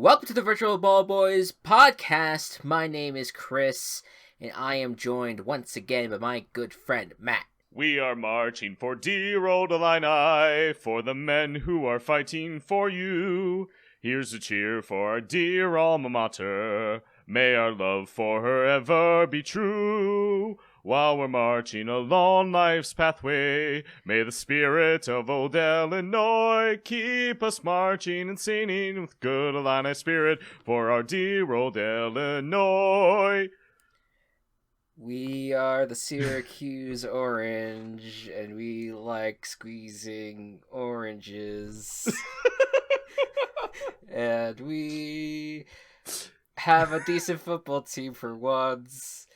Welcome to the Virtual Ball Boys podcast. My name is Chris, and I am joined once again by my good friend Matt. We are marching for dear old Illini, for the men who are fighting for you. Here's a cheer for our dear alma mater. May our love for her ever be true. While we're marching along life's pathway, may the spirit of old Illinois keep us marching and singing with good Illini spirit for our dear old Illinois. We are the Syracuse Orange, and we like squeezing oranges. And we have a decent football team for once.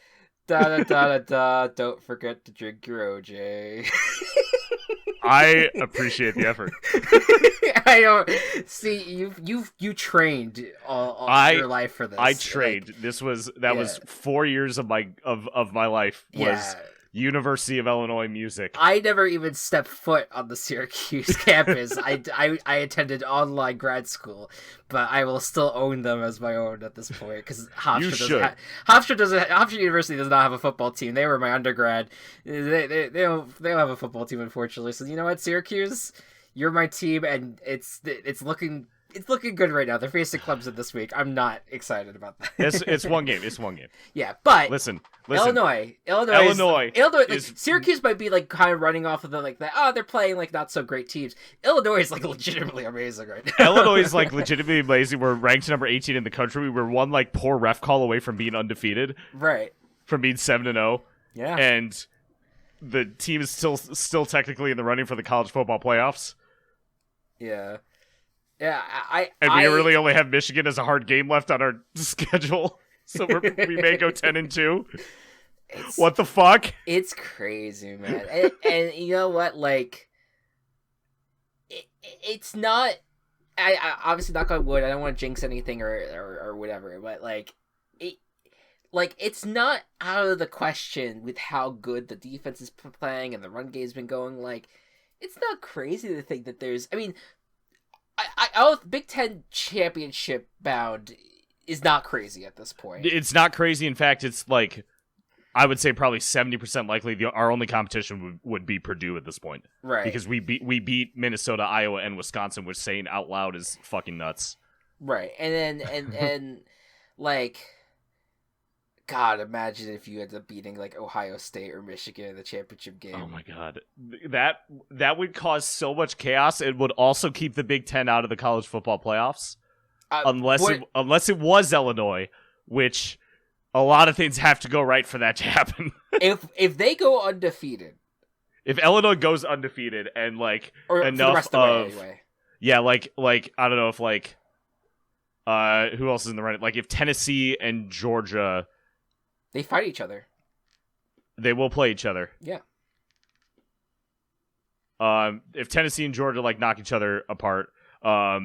Da-da-da-da-da, don't forget to drink your OJ. I appreciate the effort. I don't see you trained all your life for this. I trained. That was 4 years of my life was University of Illinois music. I never even stepped foot on the Syracuse campus. I attended online grad school, but I will still own them as my own at this point because Hofstra University does not have a football team. They were my undergrad. They don't have a football team, unfortunately. So you know what, Syracuse, you're my team, and it's looking good right now. They're facing Clemson this week. I'm not excited about that. It's one game. Yeah, but listen. Illinois. Syracuse might be like kind of running off of they're playing like not so great teams. Illinois is like legitimately amazing right now. Illinois is like legitimately amazing. We're ranked number 18 in the country. We were one like poor ref call away from being undefeated. Right. From being 7-0. Yeah. And the team is still technically in the running for the college football playoffs. Yeah. Yeah, we really only have Michigan as a hard game left on our schedule, so we may go 10-2. What the fuck? It's crazy, man. And you know what? Like, it's not. I obviously knock on wood. I don't want to jinx anything or whatever, but it's not out of the question with how good the defense is playing and the run game's been going. Like, it's not crazy to think that there's. I mean. Big Ten championship bound is not crazy at this point. It's not crazy. In fact, it's like, I would say probably 70% likely our only competition would be Purdue at this point. Right. Because we beat Minnesota, Iowa, and Wisconsin, which saying out loud is fucking nuts. Right. And then, and like, God, imagine if you ended up beating like Ohio State or Michigan in the championship game. Oh my God, that would cause so much chaos. It would also keep the Big Ten out of the college football playoffs, unless it was Illinois, which a lot of things have to go right for that to happen. if they go undefeated, if Illinois goes undefeated and like or enough the rest of the way, anyway. Yeah, like I don't know if like who else is in the running? Like if Tennessee and Georgia. They fight each other. They will play each other. Yeah. If Tennessee and Georgia like knock each other apart, I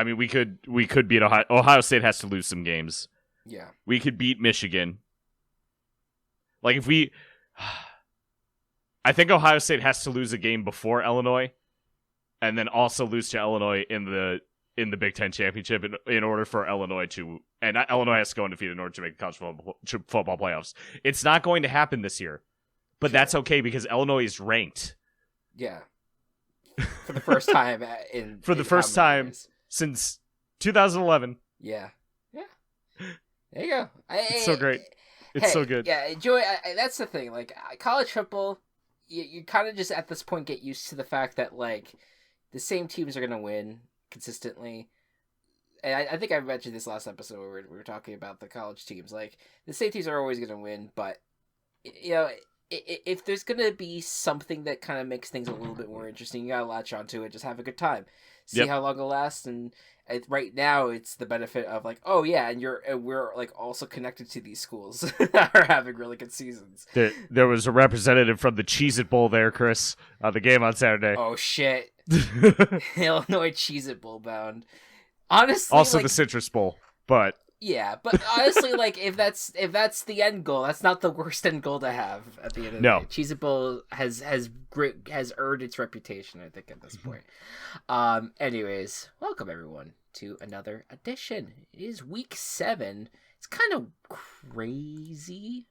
mean we could beat Ohio. Ohio State has to lose some games. Yeah. We could beat Michigan. Like if we, I think Ohio State has to lose a game before Illinois, and then also lose to Illinois in the Big Ten championship in order for Illinois to. And Illinois has to go undefeated in order to make the college football playoffs. It's not going to happen this year. But that's okay because Illinois is ranked. Yeah. For the first time since 2011. Yeah. Yeah. There you go. It's so great. It's so good. Yeah, Joey, that's the thing. Like, college football, you kind of just at this point get used to the fact that, like, the same teams are going to win consistently. And I think I mentioned this last episode where we were talking about the college teams. Like, the same teams are always going to win, but, you know, if there's going to be something that kind of makes things a little bit more interesting, you got to latch onto it, just have a good time. See how long it lasts, and right now it's the benefit of, like, oh, yeah, and we're, like, also connected to these schools that are having really good seasons. There was a representative from the Cheez-It Bowl there, Chris, the game on Saturday. Oh, shit. Illinois Cheez-It Bowl bound. Honestly, also like, the Citrus Bowl, but yeah, but honestly, like if that's the end goal, that's not the worst end goal to have at the end of the day. Cheez-It Bowl has earned its reputation, I think, at this point. Anyways, welcome everyone to another edition. It is week 7. It's kind of crazy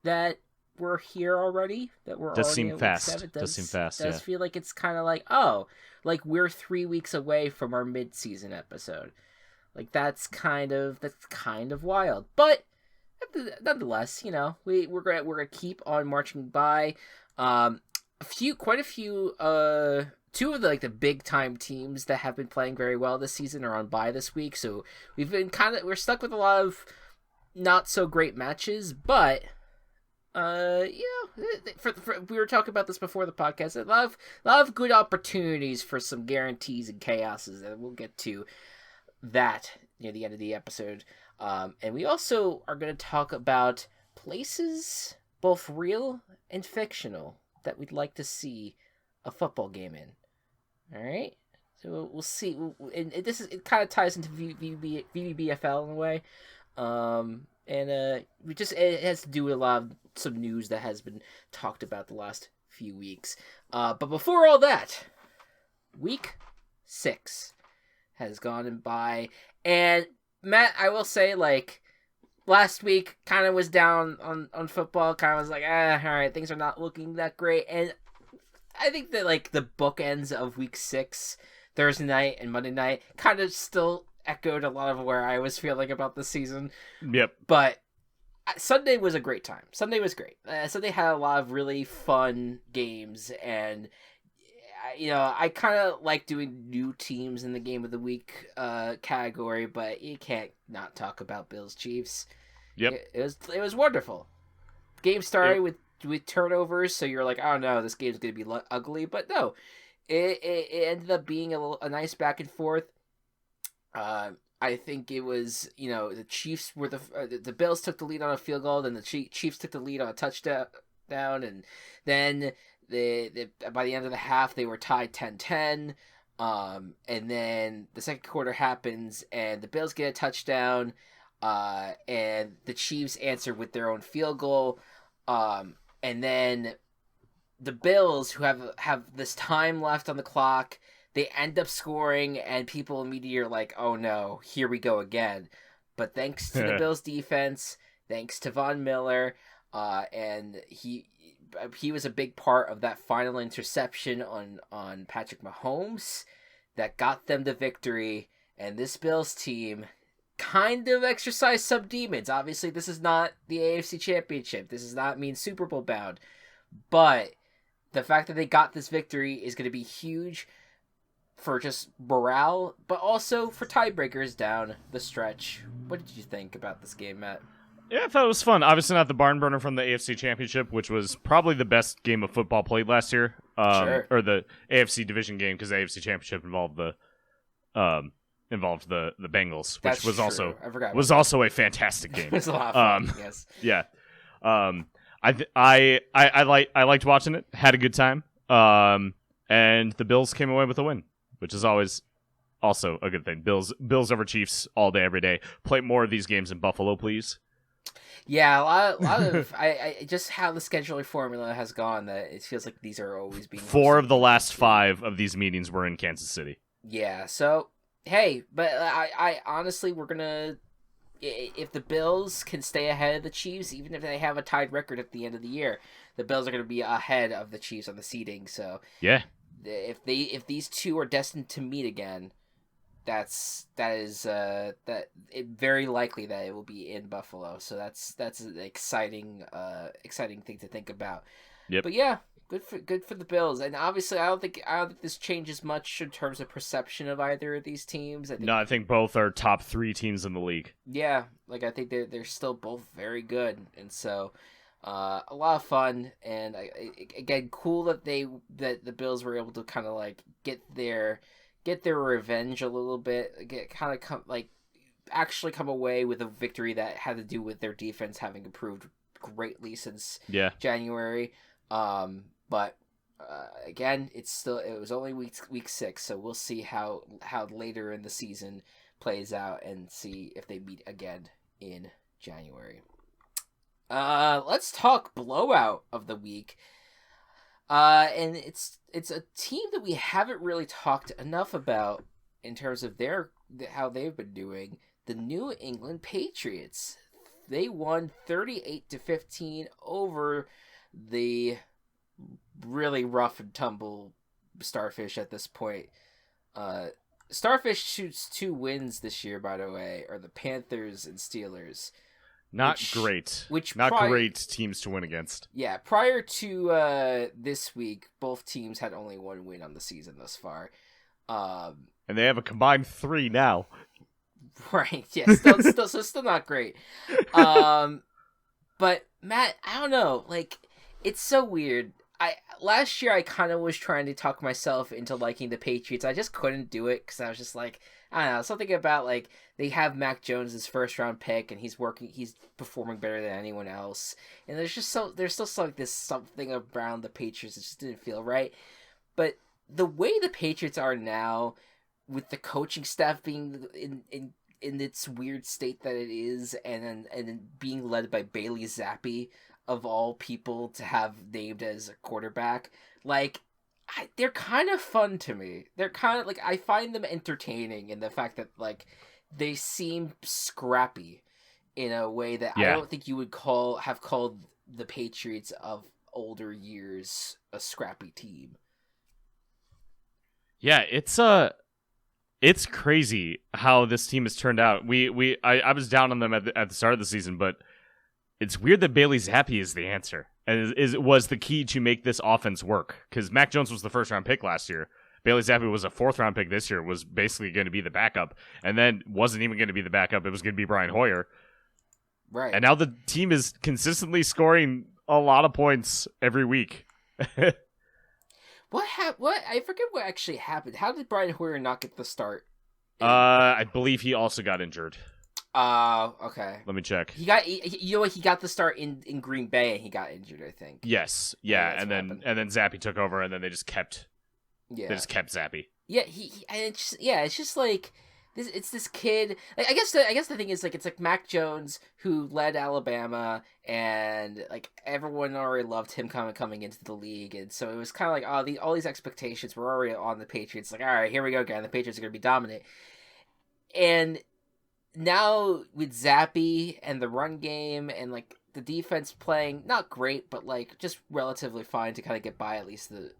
that we're here already. That we're Does already seem at fast. week 7. Does seem fast. Does feel like it's kind of like, oh, like we're 3 weeks away from our mid-season episode. Like that's kind of wild, but nonetheless, you know, we're gonna keep on marching by. Quite a few. Two of the big time teams that have been playing very well this season are on bye this week, so we're stuck with a lot of not so great matches, but we were talking about this before the podcast. A lot of good opportunities for some guarantees and chaoses, and we'll get to that near the end of the episode. And we also are going to talk about places, both real and fictional, that we'd like to see a football game in. All right, so we'll see. And it kind of ties into VBBFL in a way. It has to do with a lot of some news that has been talked about the last few weeks. But before all that, week 6 has gone by, and Matt, I will say, last week kind of was down on football, kind of was like, all right, things are not looking that great, and I think that, the bookends of week 6, Thursday night and Monday night, kind of still echoed a lot of where I was feeling about the season. Yep. But Sunday was a great time. Sunday was great. Sunday had a lot of really fun games, and I kind of like doing new teams in the game of the week category, but you can't not talk about Bills Chiefs. Yep. It was wonderful. Game started with turnovers, so you're like, oh no, this game's gonna be ugly, but no, it ended up being a nice back and forth. I think it was, the Chiefs were the Bills took the lead on a field goal, then the Chiefs took the lead on a touchdown, and then by the end of the half they were tied 10-10, and then the second quarter happens and the Bills get a touchdown, and the Chiefs answer with their own field goal, and then the Bills, who have this time left on the clock, they end up scoring, and people immediately are like, oh no, here we go again. But thanks to the Bills defense, thanks to Von Miller, and he was a big part of that final interception on Patrick Mahomes that got them the victory, and this Bills team kind of exercised some demons. Obviously, this is not the AFC Championship. This does not mean Super Bowl bound. But the fact that they got this victory is going to be huge for just morale, but also for tiebreakers down the stretch. What did you think about this game, Matt? Yeah, I thought it was fun. Obviously not the barn burner from the AFC Championship, which was probably the best game of football played last year. Sure. Or the AFC division game, because the AFC Championship involved the Bengals, which That's was true. also also a fantastic game. It was a lot of fun. Yes. Yeah. I liked watching it. Had a good time. And the Bills came away with a win, which is always also a good thing. Bills over Chiefs all day, every day. Play more of these games in Buffalo, please. Yeah, a lot of I just how the scheduling formula has gone, that it feels like these are always being 4 of the last 5 of these meetings were in Kansas City. Yeah, so hey, but I honestly, we're gonna, if the Bills can stay ahead of the Chiefs, even if they have a tied record at the end of the year, the Bills are gonna be ahead of the Chiefs on the seeding. So yeah, if these two are destined to meet again, that is very likely that it will be in Buffalo. So that's an exciting thing to think about. Yep. But yeah, good for the Bills, and obviously I don't think this changes much in terms of perception of either of these teams. I think both are top 3 teams in the league. Yeah, I think they're still both very good, and so a lot of fun, and again, cool that the Bills were able to kind of get their revenge a little bit, actually come away with a victory that had to do with their defense having improved greatly since January. But again, it was only week 6, so we'll see how later in the season plays out and see if they meet again in January. Let's talk blowout of the week. And it's a team that we haven't really talked enough about in terms of their how they've been doing, the New England Patriots. They won 38-15 over the really rough and tumble Starfish at this point. Starfish shoots 2 wins this year, by the way, are the Panthers and Steelers. Not great teams to win against. Yeah, prior to this week, both teams had only 1 win on the season thus far. And they have a combined 3 now. Right, yeah, still not great. But Matt, I don't know, like, it's so weird. Last year I kind of was trying to talk myself into liking the Patriots. I just couldn't do it because I was just like, I don't know, something about like they have Mac Jones' first round pick and he's performing better than anyone else. And there's still like this something around the Patriots that just didn't feel right. But the way the Patriots are now, with the coaching staff being in its weird state that it is, and then being led by Bailey Zappi, of all people to have named as a quarterback, like, they're kind of fun to me. They're kind of like, I find them entertaining in the fact that like they seem scrappy in a way that I don't think you would have called the Patriots of older years a scrappy team. Yeah, it's crazy how this team has turned out. I was down on them at the start of the season, but it's weird that Bailey Zappi is the answer and was the key to make this offense work. Because Mac Jones was the first round pick last year. Bailey Zappi was a 4th round pick this year. Was basically going to be the backup, and then wasn't even going to be the backup. It was going to be Brian Hoyer. Right. And now the team is consistently scoring a lot of points every week. What I forget what actually happened. How did Brian Hoyer not get the start? I believe he also got injured. Okay. Let me check. He got the start in Green Bay and he got injured, I think. Yes. Yeah, and then Zappi took over and then they just kept Zappi. Yeah, it's just like this kid. Like, I guess the thing is like it's like Mac Jones who led Alabama and like everyone already loved him coming into the league, and so it was kind of like all these expectations were already on the Patriots. Like, all right, here we go again. The Patriots are going to be dominant, and now with Zappi and the run game and like the defense playing not great, but like just relatively fine to kind of get by at least the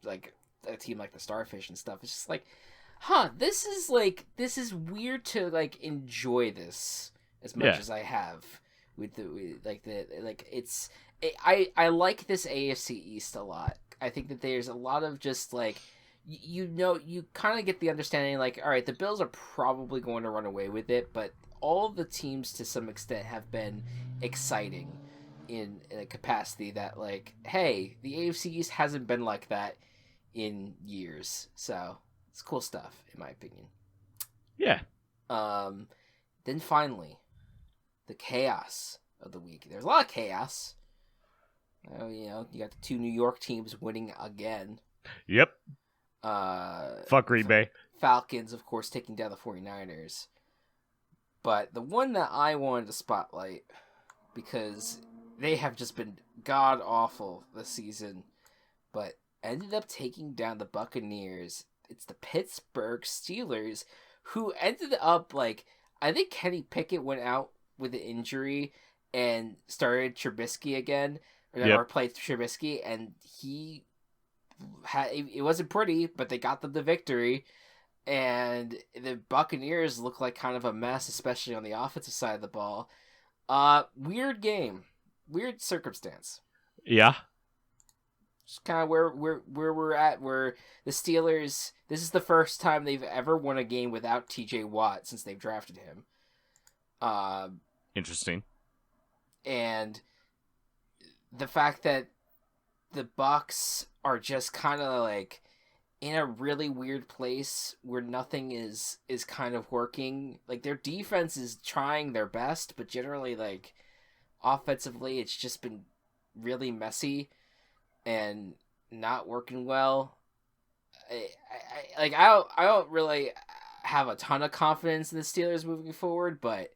like a team like the Starfish and stuff. It's just like, this is weird to like enjoy this as much as I have I like this AFC East a lot. I think that there's a lot of just like, you kind of get the understanding like, all right, the Bills are probably going to run away with it, but all the teams to some extent have been exciting in a capacity that like, hey, the AFC East hasn't been like that in years. So it's cool stuff, in my opinion. Yeah. Then finally, the chaos of the week. There's a lot of chaos. You got the 2 New York teams winning again. Yep. Fuck Green Bay. Falcons, of course, taking down the 49ers. But the one that I wanted to spotlight, because they have just been god-awful this season, but ended up taking down the Buccaneers. It's the Pittsburgh Steelers, who ended up, like, I think Kenny Pickett went out with an injury and started Trubisky again, or played Trubisky, and it wasn't pretty, but they got them the victory, and the Buccaneers look like kind of a mess, especially on the offensive side of the ball. Weird game. Weird circumstance. Yeah. Just kind of where we're at, where the Steelers, this is the first time they've ever won a game without TJ Watt since they've drafted him. Interesting. And the fact that the Bucs are just kind of like in a really weird place where nothing is kind of working. Like, their defense is trying their best, but generally, like, offensively, it's just been really messy and not working well. I don't really have a ton of confidence in the Steelers moving forward, but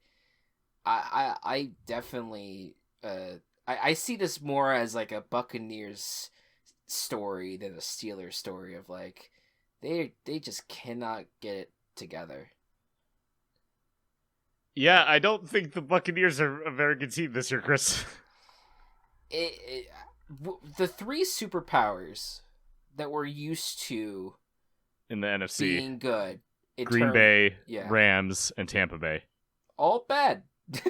I definitely I see this more as like a Buccaneers story than a Steelers story of like they just cannot get it together. Yeah, I don't think the Buccaneers are a very good team this year, Chris. The three superpowers that we're used to In the NFC, being good, Green Bay, Rams, and Tampa Bay. All bad.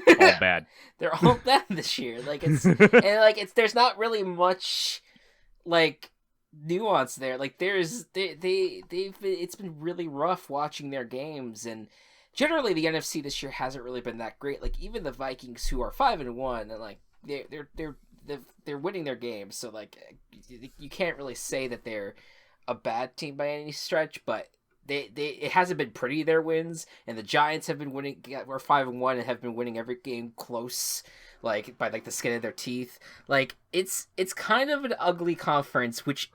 All bad. They're all bad this year. Like it's there's not really much like nuance there. Like it's been really rough watching their games, and generally the NFC this year hasn't really been that great. Like even the Vikings, who are 5-1, and like they're winning their games, so like you can't really say that they're a bad team by any stretch, but it hasn't been pretty, their wins, and the Giants have been winning. We're 5-1 and have been winning every game close, like by like the skin of their teeth. Like it's kind of an ugly conference, which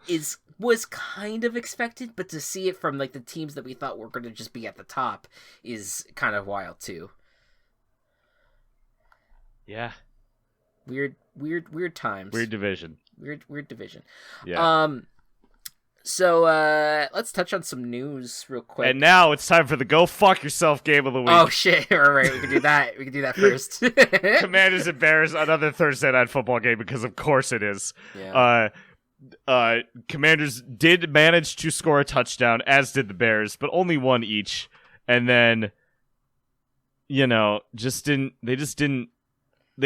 was kind of expected, but to see it from like the teams that we thought were going to just be at the top is kind of wild too. Yeah. Weird times. Weird division. Weird division. Yeah. So let's touch on some news real quick. And now it's time for the go fuck yourself game of the week. Oh shit! All right, we can do that. We can do that first. Commanders and Bears, another Thursday night football game, because of course it is. Yeah. Commanders did manage to score a touchdown, as did the Bears, but only one each. And then, they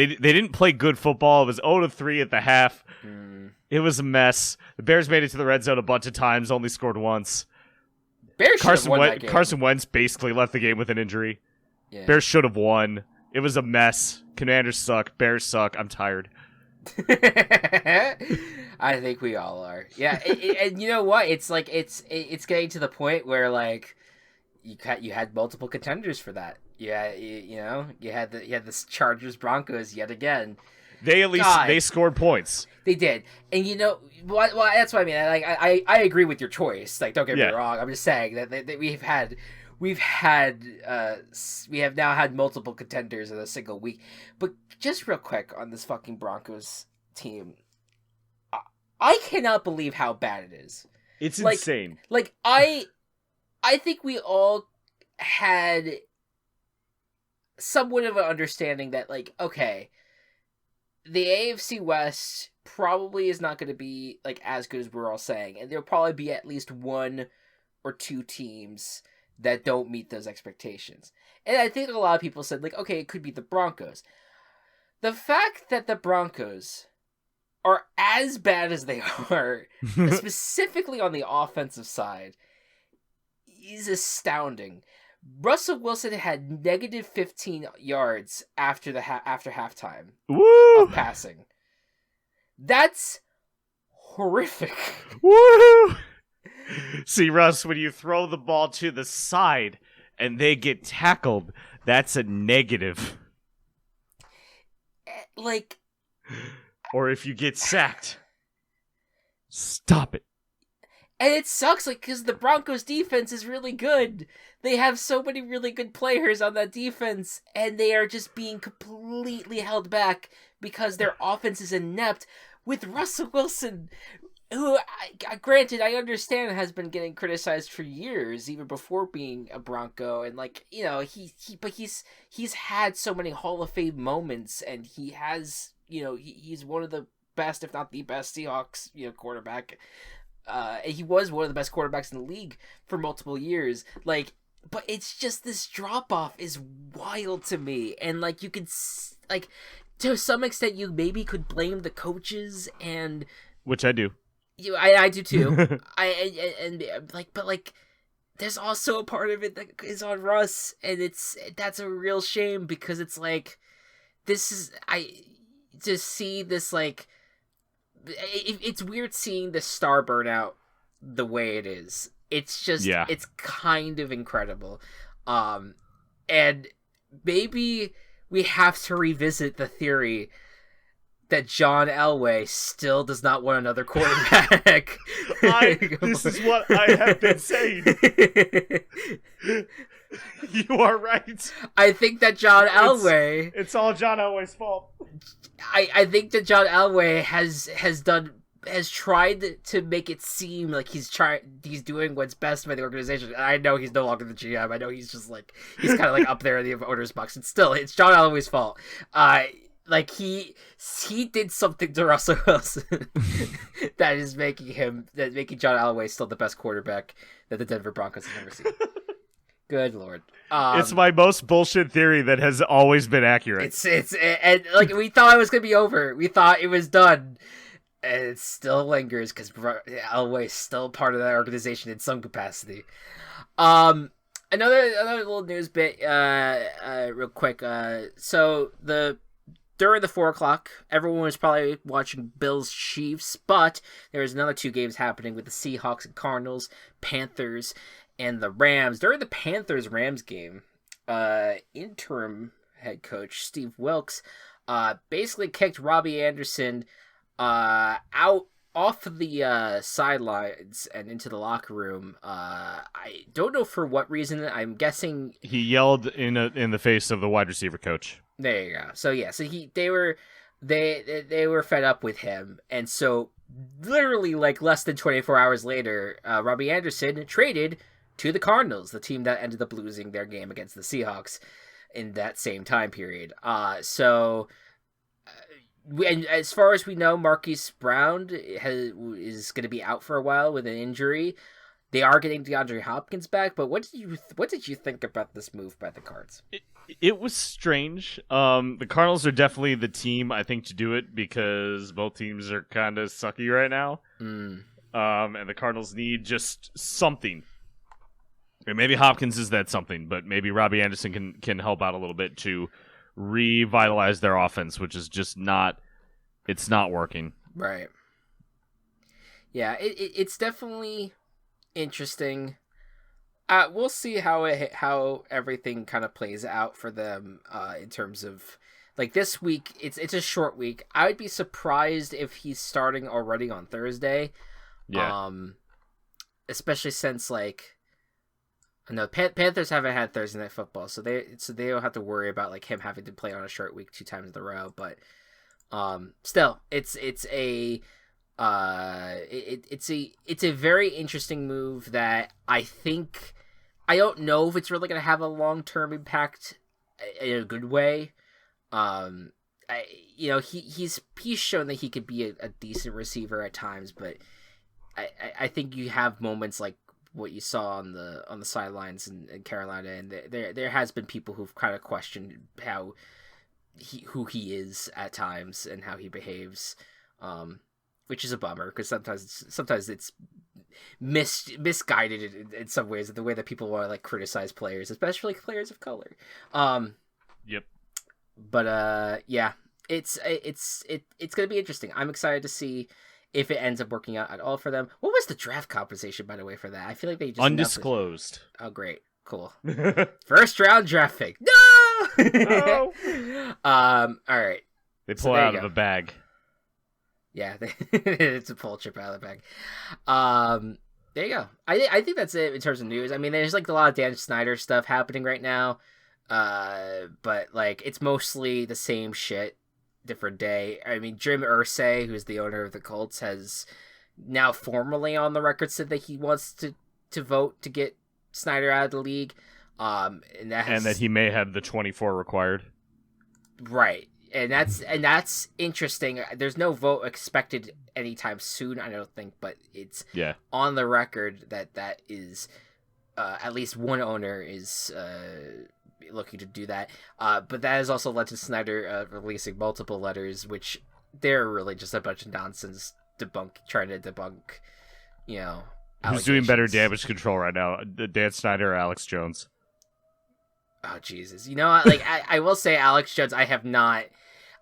didn't play good football. It was 0-3 at the half. It was a mess. The Bears made it to the red zone a bunch of times, only scored once. Bears should have won that game. Carson Wentz basically left the game with an injury. Yeah. Bears should have won. It was a mess. Commanders suck. Bears suck. I'm tired. I think we all are. Yeah, and you know what? It's like it's getting to the point where like you had multiple contenders for that. Yeah, you had the Chargers Broncos yet again. They at least they scored points. They did, and well, that's what I mean. Like I agree with your choice. Like don't get me wrong. I'm just saying that we have now had multiple contenders in a single week. But just real quick on this fucking Broncos team, I cannot believe how bad it is. It's insane. Like I think we all had somewhat of an understanding that like, okay, the AFC West probably is not going to be like as good as we're all saying, and there'll probably be at least one or two teams that don't meet those expectations. And I think a lot of people said like, okay, it could be the Broncos. The fact that the Broncos are as bad as they are, specifically on the offensive side, is astounding. Russell Wilson had negative 15 yards after halftime of passing. That's horrific. Woo! See, Russ, when you throw the ball to the side and they get tackled, that's a negative. Like, or if you get sacked, stop it. And it sucks, like, because the Broncos' defense is really good. They have so many really good players on that defense, and they are just being completely held back because their offense is inept with Russell Wilson, who, granted, I understand has been getting criticized for years, even before being a Bronco, and like, but he's had so many Hall of Fame moments, and he has, he's one of the best, if not the best, Seahawks, quarterback. He was one of the best quarterbacks in the league for multiple years. Like, but it's just this drop off is wild to me, and like you could like to some extent you maybe could blame the coaches, and which I do. I do too. But there's also a part of it that is on Russ, and that's a real shame because it's like to see this like. It's weird seeing the star burn out the way it is. It's just, It's kind of incredible. And maybe we have to revisit the theory that John Elway still does not want another quarterback. This is what I have been saying. You are right. I think that John Elway... It's all John Elway's fault. I think that John Elway has done has tried to make it seem like he's doing what's best by the organization. I know he's no longer the GM. I know he's just like he's kind of like up there in the owner's box. And still, it's John Elway's fault. Like he did something to Russell Wilson that is making John Elway still the best quarterback that the Denver Broncos have ever seen. Good Lord. It's my most bullshit theory that has always been accurate. And like we thought it was gonna be over. We thought it was done. And it still lingers because Elway's still part of that organization in some capacity. Another little news bit, real quick. So during the 4:00, everyone was probably watching Bills Chiefs, but there was another 2 games happening with the Seahawks and Cardinals, Panthers, and the Rams. During the Panthers-Rams game, interim head coach Steve Wilkes basically kicked Robbie Anderson out off of the sidelines and into the locker room. I don't know for what reason. I'm guessing he yelled in the face of the wide receiver coach. There you go. So yeah, they were fed up with him, and so literally like less than 24 hours later, Robbie Anderson traded to the Cardinals, the team that ended up losing their game against the Seahawks in that same time period. And as far as we know, Marquise Brown is going to be out for a while with an injury. They are getting DeAndre Hopkins back, but what did you think about this move by the Cards? It was strange. The Cardinals are definitely the team, I think, to do it because both teams are kind of sucky right now. And the Cardinals need just something. And maybe Hopkins is that something, but maybe Robbie Anderson can help out a little bit to revitalize their offense, which is just not working. Right. Yeah, it's definitely interesting. We'll see how everything kind of plays out for them in terms of like this week. It's a short week. I would be surprised if he's starting already on Thursday. Yeah. Especially since like no, Panthers haven't had Thursday Night Football, so they don't have to worry about like him having to play on a short week 2 times in a row. But still, it's a very interesting move that I think I don't know if it's really gonna have a long-term impact in a good way. He's shown that he could be a decent receiver at times, but I think you have moments like what you saw on the sidelines in Carolina, and there has been people who've kind of questioned who he is at times and how he behaves, which is a bummer because sometimes it's misguided in some ways, the way that people want to like criticize players, especially players of color. Yep. But yeah, it's gonna be interesting. I'm excited to see if it ends up working out at all for them. What was the draft compensation, by the way, for that? I feel like they just undisclosed. Oh, great, cool. First round draft pick. No. No. All right. They pull out of the bag. Yeah, it's a pull chip out of the bag. There you go. I think that's it in terms of news. I mean, there's like a lot of Dan Snyder stuff happening right now. But like it's mostly the same shit. Different day. I mean, Jim Irsay, who's the owner of the Colts, has now formally on the record said that he wants to vote to get Snyder out of the league. And that he may have the 24 required. Right. And that's interesting. There's no vote expected anytime soon, I don't think, but it's on the record that is at least one owner is looking to do that, but that has also led to Snyder releasing multiple letters, which they're really just a bunch of nonsense trying to debunk, who's doing better damage control right now, Dan Snyder or Alex Jones? Oh Jesus! Like I will say Alex Jones, I have not.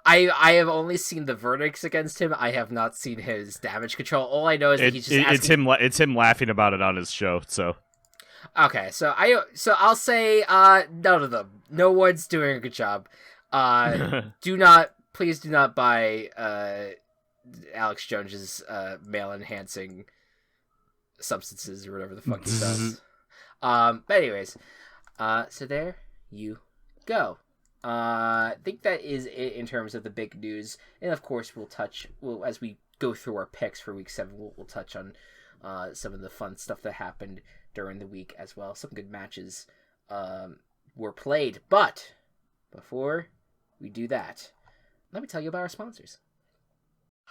I have only seen the verdicts against him. I have not seen his damage control. All I know is that he's just asking... it's him laughing about it on his show. So. Okay, so I'll say none of them. No one's doing a good job. Please do not buy Alex Jones's male enhancing substances or whatever the fuck he does. But anyways, so there you go. I think that is it in terms of the big news, and of course we'll as we go through our picks for Week 7. We'll touch on some of the fun stuff that happened during the week as well. Some good matches were played. But before we do that, let me tell you about our sponsors.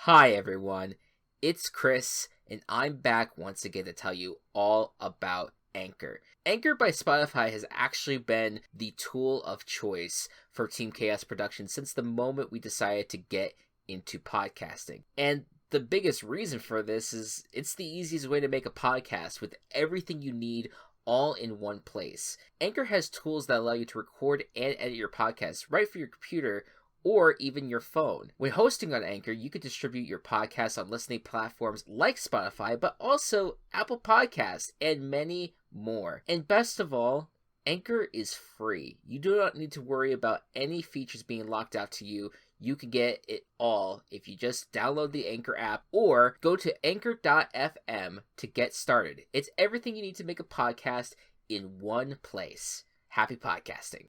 Hi, everyone. It's Chris, and I'm back once again to tell you all about Anchor. Anchor by Spotify has actually been the tool of choice for Team Chaos Productions since the moment we decided to get into podcasting. And the biggest reason for this is it's the easiest way to make a podcast with everything you need all in one place. Anchor has tools that allow you to record and edit your podcast right from your computer or even your phone. When hosting on Anchor, you can distribute your podcast on listening platforms like Spotify, but also Apple Podcasts and many more. And best of all, Anchor is free. You do not need to worry about any features being locked out to you. You can get it all if you just download the Anchor app or go to anchor.fm to get started. It's everything you need to make a podcast in one place. Happy podcasting.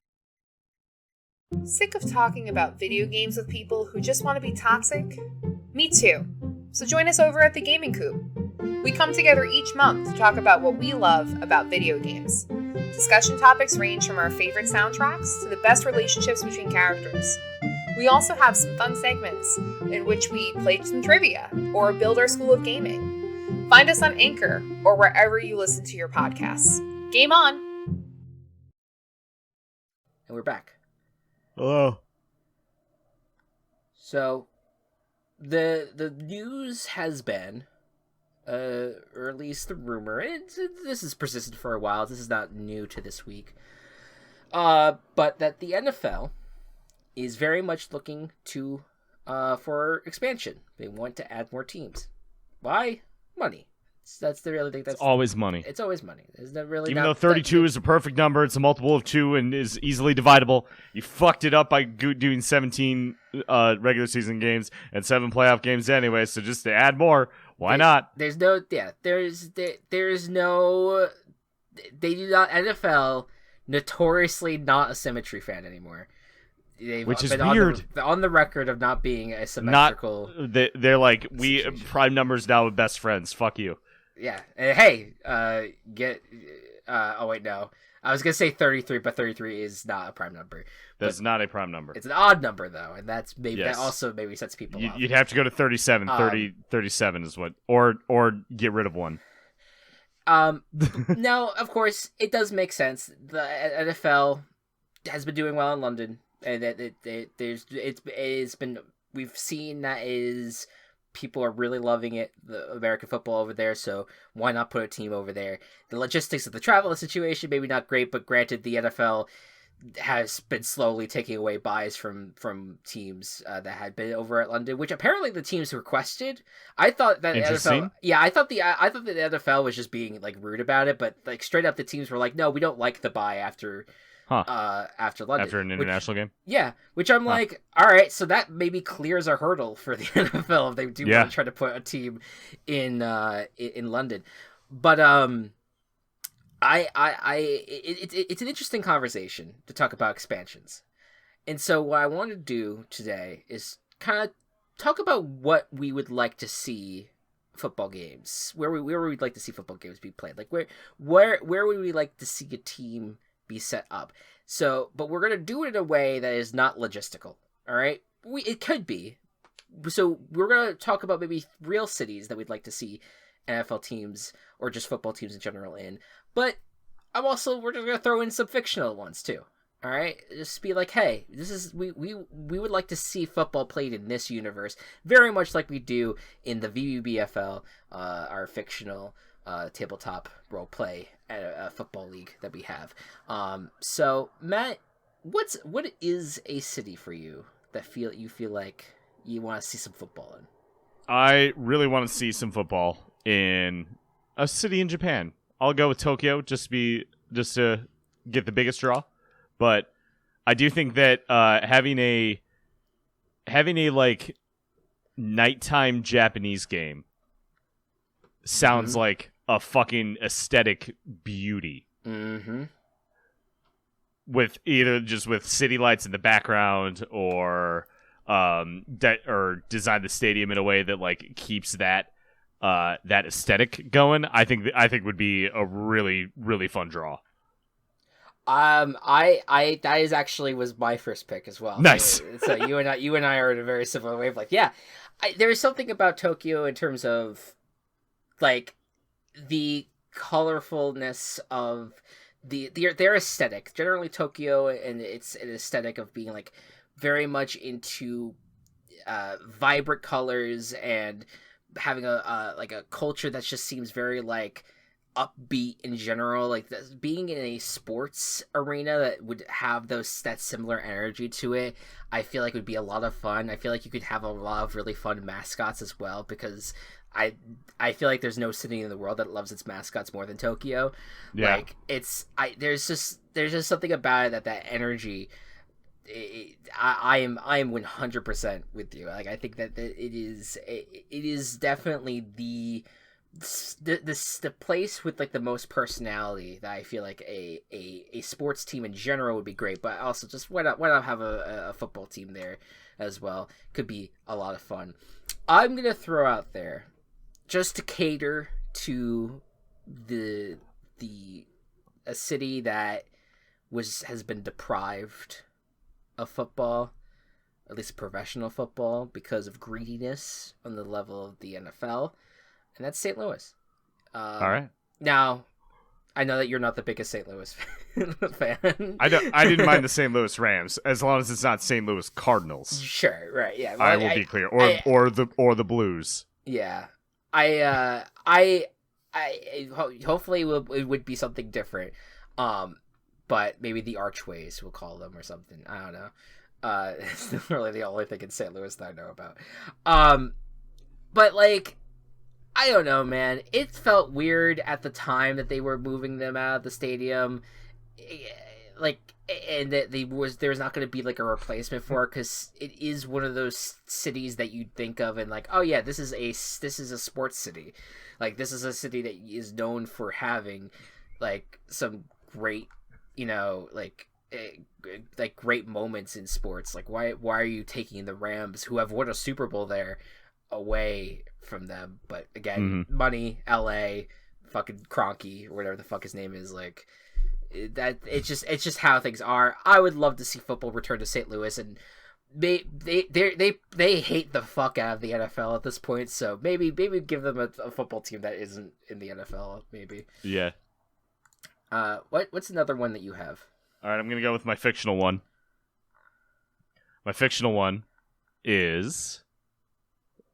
Sick of talking about video games with people who just want to be toxic? Me too. So join us over at the Gaming Coop. We come together each month to talk about what we love about video games. Discussion topics range from our favorite soundtracks to the best relationships between characters. We also have some fun segments in which we play some trivia or build our school of gaming. Find us on Anchor or wherever you listen to your podcasts. Game on! And we're back. Hello. So, the news has been, or at least the rumor, and this has persisted for a while, this is not new to this week, but that the NFL is very much looking to, for expansion. They want to add more teams. Why? Money. That's the real thing. That's always money. It's always money. There's no really Even though 32 is a perfect number, it's a multiple of 2 and is easily dividable. You fucked it up by doing 17 regular season games and 7 playoff games anyway. So just to add more, why not? There's no. They do not. NFL notoriously not a symmetry fan anymore. Which is weird. On the record of not being a symmetrical. They're like, we prime numbers now with best friends. Fuck you. Yeah. Hey, oh wait, no. I was gonna say 33, but 33 is not a prime number. That's not a prime number. It's an odd number though, and that's maybe yes. that also maybe sets people off. You'd have to go to 37. 37 is what, or get rid of one. Now, of course, it does make sense. The NFL has been doing well in London, and it's been we've seen that is. People are really loving it, the American football over there, so why not put a team over there? The logistics of the travel situation, maybe not great, but granted, the NFL has been slowly taking away buys from teams that had been over at London, which apparently the teams requested. I thought that NFL, I thought the NFL was just being like rude about it, but like straight up the teams were like, no, we don't like the buy after London. After an international game? Yeah, which I'm like, all right, so that maybe clears a hurdle for the NFL if they do want to try to put a team in London. But it's an interesting conversation to talk about expansions. And so what I want to do today is kind of talk about what we would like to see football games, where we'd like to see football games be played. Like where would we like to see a team be set up? So, but we're gonna do it in a way that is not logistical. All right, it could be. So we're gonna talk about maybe real cities that we'd like to see NFL teams or just football teams in general in. But we're just gonna throw in some fictional ones too. All right, just be like, hey, this is we would like to see football played in this universe, very much like we do in the VBBFL, our fictional tabletop role play at a football league that we have. So Matt, what is a city for you that you feel like you want to see some football in? I really want to see some football in a city in Japan. I'll go with Tokyo just to get the biggest draw. But I do think that having a like nighttime Japanese game sounds like a fucking aesthetic beauty. Mm-hmm. With either just with city lights in the background or or design the stadium in a way that like keeps that aesthetic going, I think would be a really, really fun draw. I that is actually was my first pick as well. Nice. So you and I are in a very similar wavelength. Yeah, there is something about Tokyo in terms of like the colorfulness of their aesthetic. Generally, Tokyo and it's an aesthetic of being like very much into vibrant colors and having a like a culture that just seems very like upbeat in general. Like being in a sports arena that would have that similar energy to it, I feel like would be a lot of fun. I feel like you could have a lot of really fun mascots as well, because I feel like there's no city in the world that loves its mascots more than Tokyo. Yeah. Like there's just something about it that energy. I am 100% with you. Like I think that it is definitely the place with like the most personality that I feel like a sports team in general would be great, but also just why not have a football team there as well? Could be a lot of fun. I'm gonna throw out there, just to cater to a city that has been deprived of football, at least professional football, because of greediness on the level of the NFL, and that's St. Louis. All right. Now, I know that you're not the biggest St. Louis fan. I didn't mind the St. Louis Rams as long as it's not St. Louis Cardinals. Sure, right, yeah. Well, I will be clear, or the Blues. Yeah, hopefully it would be something different. But maybe the Archways, we'll call them, or something. I don't know. It's really the only thing in St. Louis that I know about. But like, I don't know, man. It felt weird at the time that they were moving them out of the stadium, like, and that there was not going to be like a replacement for it, because it is one of those cities that you think of and like, oh yeah, this is a sports city. Like, this is a city that is known for having like some great, like great moments in sports. Like, why are you taking the Rams, who have won a Super Bowl there, away from them? But again, money, LA, fucking Kroenke, or whatever the fuck his name is, like that. It's just how things are. I would love to see football return to St. Louis, and they hate the fuck out of the NFL at this point. So maybe give them a football team that isn't in the NFL. Maybe. Yeah. What's another one that you have? All right, I'm gonna go with my fictional one. My fictional one is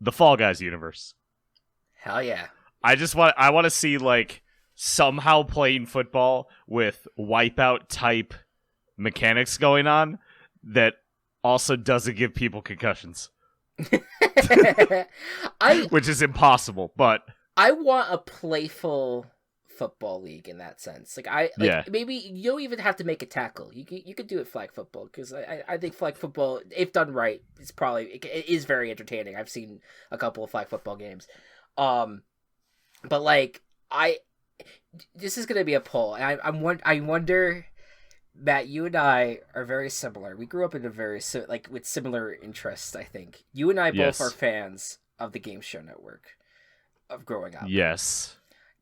the Fall Guys universe. Hell yeah! I want to see like somehow playing football with Wipeout type mechanics going on that also doesn't give people concussions. Which is impossible, but I want a playful football league in that sense. Maybe you don't even have to make a tackle. You could do it flag football, because I think flag football, if done right, it is very entertaining. I've seen a couple of flag football games. But like this is gonna be a poll, and I wonder, Matt, you and I are very similar. We grew up in a very with similar interests. I think you and I both are fans of the Game Show Network of growing up. Yes.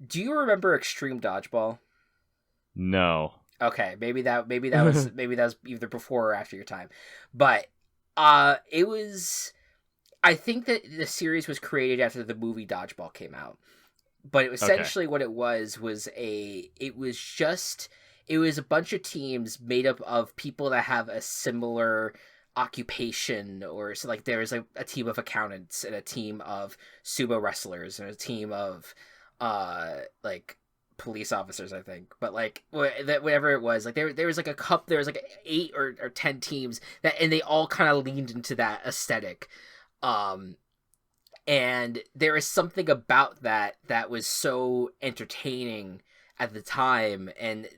Do you remember Extreme Dodgeball? No. Okay, maybe that was either before or after your time, but it was. I think that the series was created after the movie Dodgeball came out, but essentially what it was a bunch of teams made up of people that have a similar occupation, or so like there's a team of accountants and a team of sumo wrestlers and a team of like police officers, I think. But like whatever it was, like there was like there was like 8 or 10 teams and they all kind of leaned into that aesthetic. And there is something about that was so entertaining at the time, and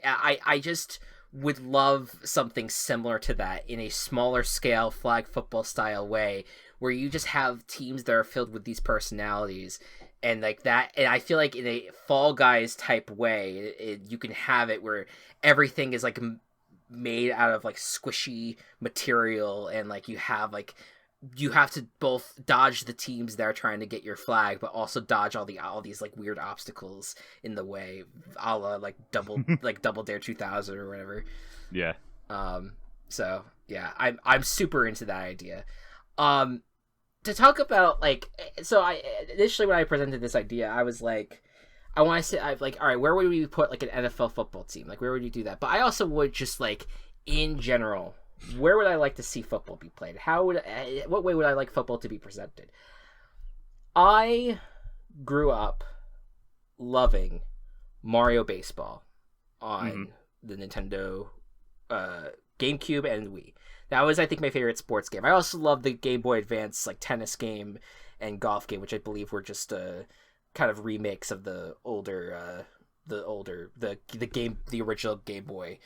I just would love something similar to that in a smaller scale flag football style way, where you just have teams that are filled with these personalities and like that. And I feel like in a Fall Guys type way, you can have it where everything is like made out of like squishy material, and like you have to both dodge the teams that are trying to get your flag, but also dodge all these like weird obstacles in the way, a la like Double Dare 2000 or whatever. Yeah. So yeah, I'm super into that idea. To talk about like, so I initially when I presented this idea, I was like, I want to say, I'm like, all right, where would we put like an NFL football team? Like, where would you do that? But I also would just like, in general, where would I like to see football be played? What way would I like football to be presented? I grew up loving Mario Baseball on the Nintendo GameCube and Wii. That was, I think, my favorite sports game. I also love the Game Boy Advance like tennis game and golf game, which I believe were just kind of remakes of the original Game Boy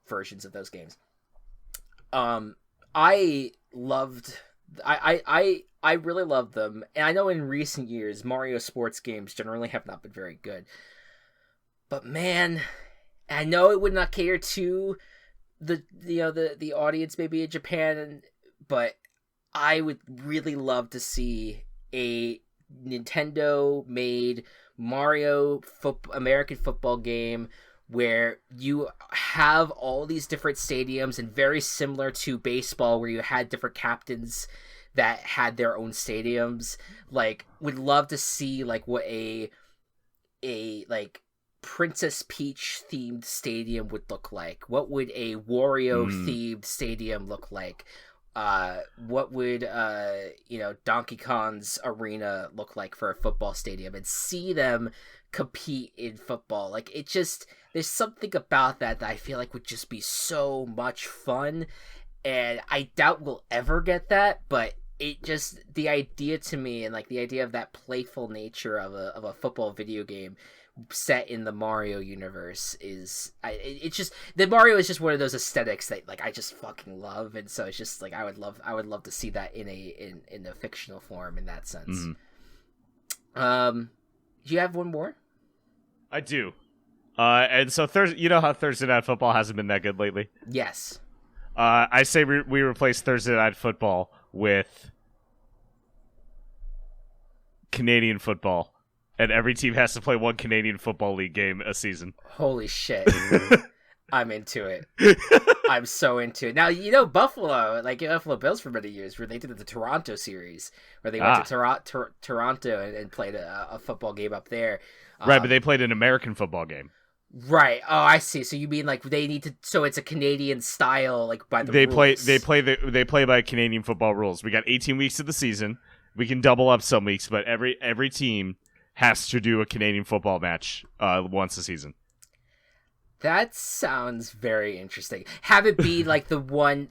versions of those games. I really loved them, and I know in recent years Mario sports games generally have not been very good. But man, I know it would not cater to the audience maybe in Japan, but I would really love to see a Nintendo made American football game where you have all these different stadiums, and very similar to baseball where you had different captains that had their own stadiums. Like, would love to see like what a like Princess Peach themed stadium would look like. What would a Wario themed stadium look like? What would Donkey Kong's arena look like for a football stadium, and see them compete in football? Like, it just, there's something about that I feel like would just be so much fun, and I doubt we'll ever get that, but it just, the idea to me, and like the idea of that playful nature of a football video game set in the Mario universe it's just, the Mario is just one of those aesthetics that like I just fucking love, and so it's just like I would love to see that in a fictional form in that sense. Do you have one more? I do. And so you know how Thursday Night Football hasn't been that good lately? Yes. I say we replace Thursday Night Football with Canadian football. And every team has to play one Canadian Football League game a season. Holy shit. I'm into it. I'm so into it. Now, Buffalo, like Buffalo Bills for many years, where they did the Toronto series, where they went to Toronto and played a football game up there. Right, but they played an American football game. Right. Oh, I see. So you mean like they need to? So it's a Canadian style, like by the rules. They play by Canadian football rules. We got 18 weeks of the season. We can double up some weeks, but every team has to do a Canadian football match once a season. That sounds very interesting. Have it be like the one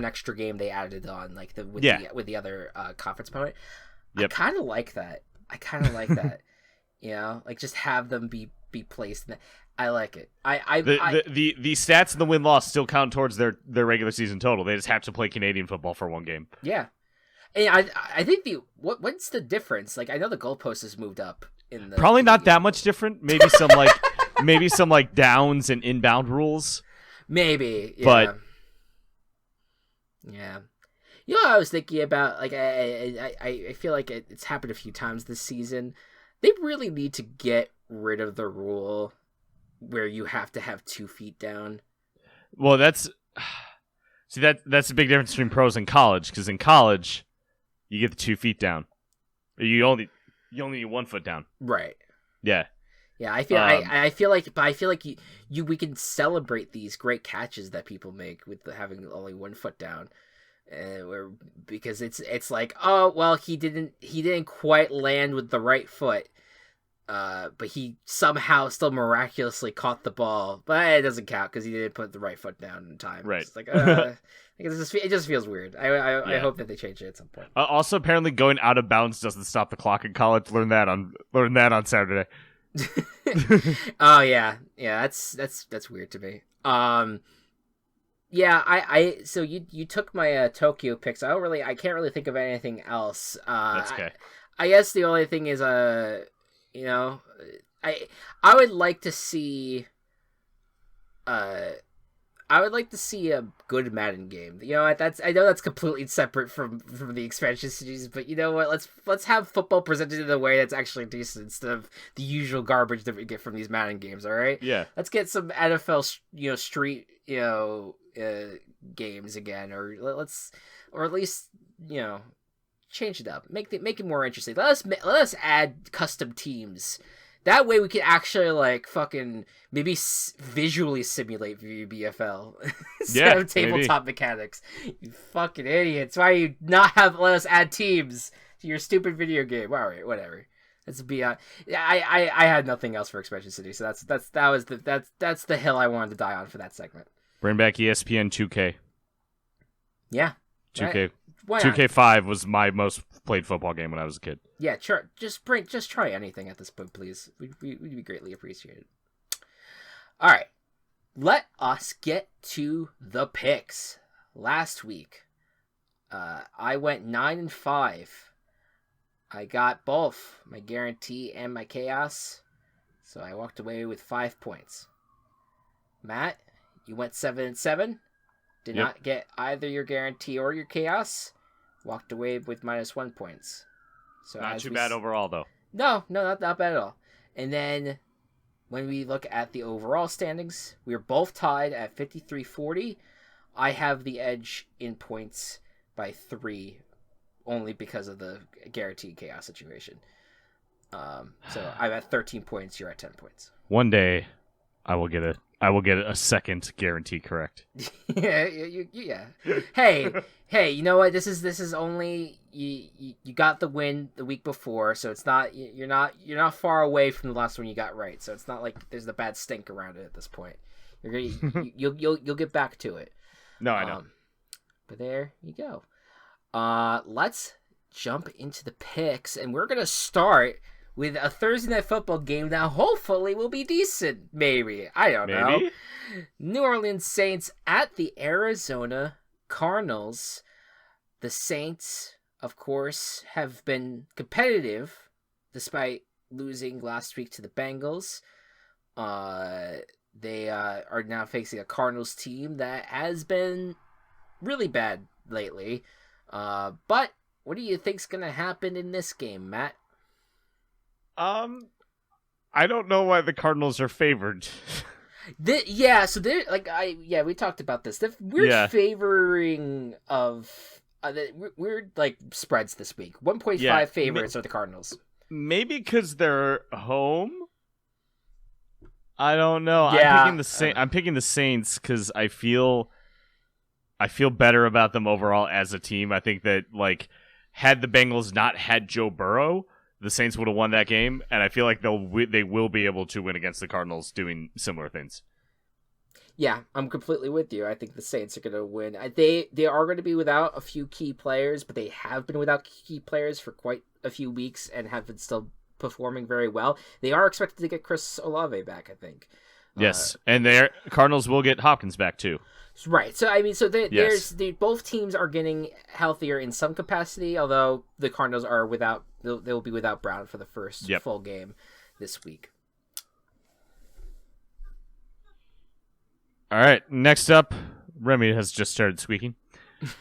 extra game they added on, like with the other conference opponent. Yep. I kind of like that. Like just have them be placed in that. I like it. The stats in the win-loss still count towards their regular season total. They just have to play Canadian football for one game. Yeah. And I think what's the difference? Like, I know the goalpost has moved up in the probably not that much different. Maybe some like downs and inbound rules. Maybe, yeah. But yeah, what I was thinking about, like I feel like it's happened a few times this season. They really need to get rid of the rule where you have to have 2 feet down. Well, that's the big difference between pros and college. Because in college, you get the 2 feet down. You only need 1 foot down. Right. Yeah. Yeah, I feel like we can celebrate these great catches that people make with having only 1 foot down, because it's like, oh well, he didn't quite land with the right foot, but he somehow still miraculously caught the ball, but it doesn't count because he didn't put the right foot down in time. Right. It's like, it just feels weird. I hope that they change it at some point. Also, apparently, going out of bounds doesn't stop the clock in college. Learn that on Saturday. Oh yeah, that's weird to me. Yeah, so you took my Tokyo picks. I can't really think of anything else. That's okay. I guess the only thing is I would like to see I would like to see a good Madden game. You know what? I know that's completely separate from the expansion cities, but you know what? Let's have football presented in a way that's actually decent instead of the usual garbage that we get from these Madden games. All right? Yeah. Let's get some NFL, street, games again, or at least change it up, make it more interesting. Let us add custom teams. That way we can actually like fucking maybe visually simulate VBFL instead of tabletop mechanics. You fucking idiots! Why you not let us add teams to your stupid video game? All right, whatever. That's beyond. I had nothing else for Expansion City, so that's the hill I wanted to die on for that segment. Bring back ESPN 2K. Yeah. 2K. 2K5 was my most played football game when I was a kid. Yeah, just try anything at this point, please. We'd be greatly appreciated. All right, let us get to the picks. Last week, I went 9-5. I got both my guarantee and my chaos, so I walked away with 5 points. Matt, you went 7-7. Did not get either your guarantee or your chaos. Walked away with -1 points. So not too bad overall, though. No, not bad at all. And then when we look at the overall standings, we're both tied at 53-40. I have the edge in points by 3, only because of the guaranteed chaos situation. So I'm at 13 points. You're at 10 points. One day, I will get a second guarantee correct. yeah. Hey, you know what? This is only you got the win the week before, so it's not you're not far away from the last one you got right. So it's not like there's the bad stink around it at this point. You'll get back to it. No, I know. But there you go. Let's jump into the picks, and we're gonna start with a Thursday Night Football game that hopefully will be decent, maybe. I don't know. New Orleans Saints at the Arizona Cardinals. The Saints, of course, have been competitive despite losing last week to the Bengals. They are now facing a Cardinals team that has been really bad lately. But what do you think's going to happen in this game, Matt? I don't know why the Cardinals are favored. So they're we talked about this. The weird favoring of weird like spreads this week. 1.5 favorites are the Cardinals. Maybe because they're home. I don't know. Yeah, I'm picking the Saints because I feel better about them overall as a team. I think that had the Bengals not had Joe Burrow, the Saints would have won that game, and I feel like they will be able to win against the Cardinals doing similar things. Yeah, I'm completely with you. I think the Saints are going to win. They are going to be without a few key players, but they have been without key players for quite a few weeks and have been still performing very well. They are expected to get Chris Olave back, I think. Yes, and their Cardinals will get Hopkins back too. Right. So I mean, both teams are getting healthier in some capacity, although the Cardinals are without. They will be without Brown for the first full game this week. All right. Next up, Remy has just started squeaking.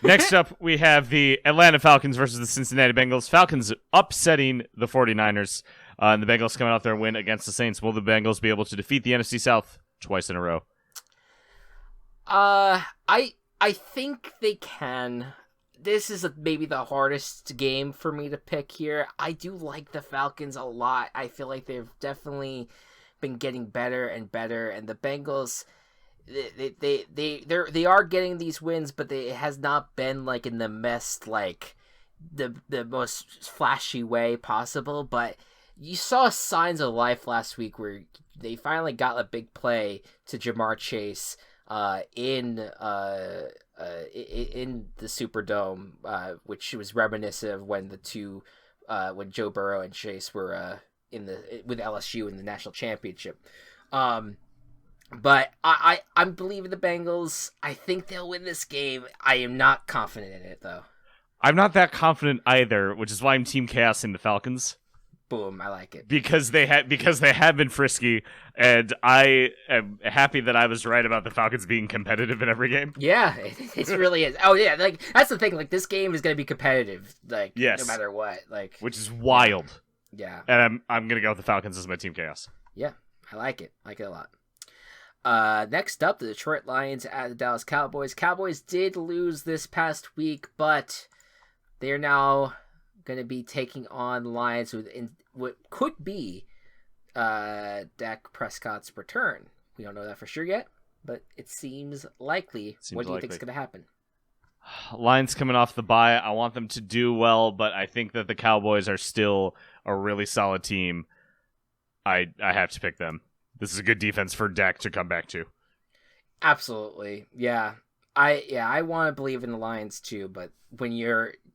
Next up, we have the Atlanta Falcons versus the Cincinnati Bengals. Falcons upsetting the 49ers. And the Bengals coming out there and win against the Saints. Will the Bengals be able to defeat the NFC South twice in a row? I think they can. This is maybe the hardest game for me to pick here. I do like the Falcons a lot. I feel like they've definitely been getting better and better, and the Bengals, they are getting these wins, but it has not been like in the best, like the most flashy way possible. But you saw signs of life last week where they finally got a big play to Jamar Chase in the Superdome, which was reminiscent of when when Joe Burrow and Chase were with LSU in the national championship. But I'm believing the Bengals. I think they'll win this game. I am not confident in it though. I'm not that confident either, which is why I'm team chaos in the Falcons. Boom, I like it. Because they have been frisky, and I am happy that I was right about the Falcons being competitive in every game. Yeah, it really is. Oh yeah, like that's the thing. Like this game is gonna be competitive. Like Yes. no matter what. Like Which is wild. yeah. And I'm gonna go with the Falcons as my team chaos. Yeah, I like it. I like it a lot. Next up, the Detroit Lions at the Dallas Cowboys. Cowboys did lose this past week, but they are now going to be taking on Lions with what could be Dak Prescott's return. We don't know that for sure yet, but it seems likely. What do you think is going to happen? Lions coming off the bye. I want them to do well, but I think that the Cowboys are still a really solid team. I have to pick them. This is a good defense for Dak to come back to. Absolutely. Yeah. I want to believe in the Lions too, but when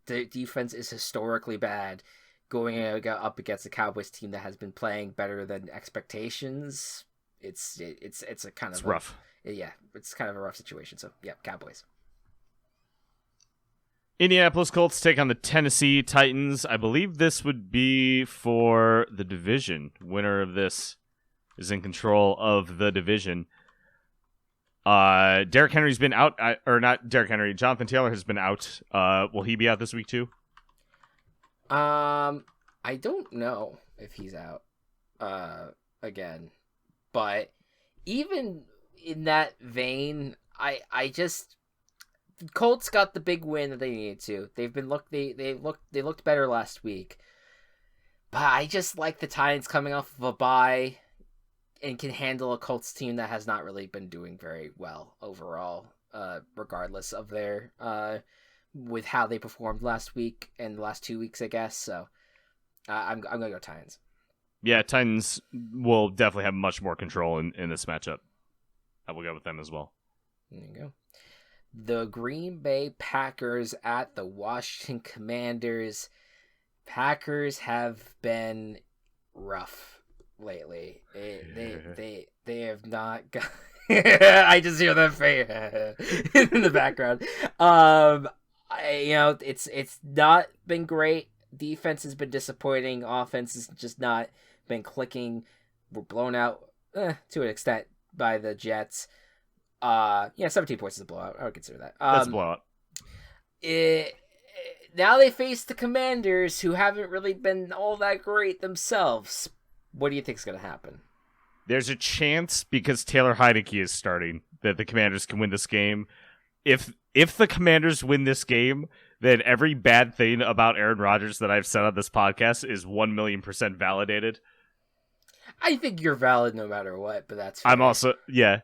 the defense is historically bad, going up against a Cowboys team that has been playing better than expectations, it's a kind of rough. Yeah, it's kind of a rough situation. So yeah, Cowboys. Indianapolis Colts take on the Tennessee Titans. I believe this would be for the division. Winner of this is in control of the division. Derrick Henry's been out, or not Derrick Henry. Jonathan Taylor has been out. Will he be out this week too? I don't know if he's out again, but even in that vein, I just Colts got the big win that they needed to. They looked better last week, but I just like the Titans coming off of a bye and can handle a Colts team that has not really been doing very well overall, regardless of their with how they performed last week and the last 2 weeks, I guess. So I'm gonna go Titans. Yeah, Titans will definitely have much more control in this matchup. I will go with them as well. There you go. The Green Bay Packers at the Washington Commanders. Packers have been rough lately. They have not got. I just hear them in the background. It's not been great. Defense has been disappointing. Offense has just not been clicking. We're blown out to an extent by the Jets. 17 points is a blowout. I would consider that. That's a blowout. Now they face the Commanders, who haven't really been all that great themselves. What do you think is going to happen? There's a chance, because Taylor Heineke is starting, that the Commanders can win this game. If the Commanders win this game, then every bad thing about Aaron Rodgers that I've said on this podcast is 1,000,000% validated. I think you're valid no matter what, but that's fair. I'm also, yeah.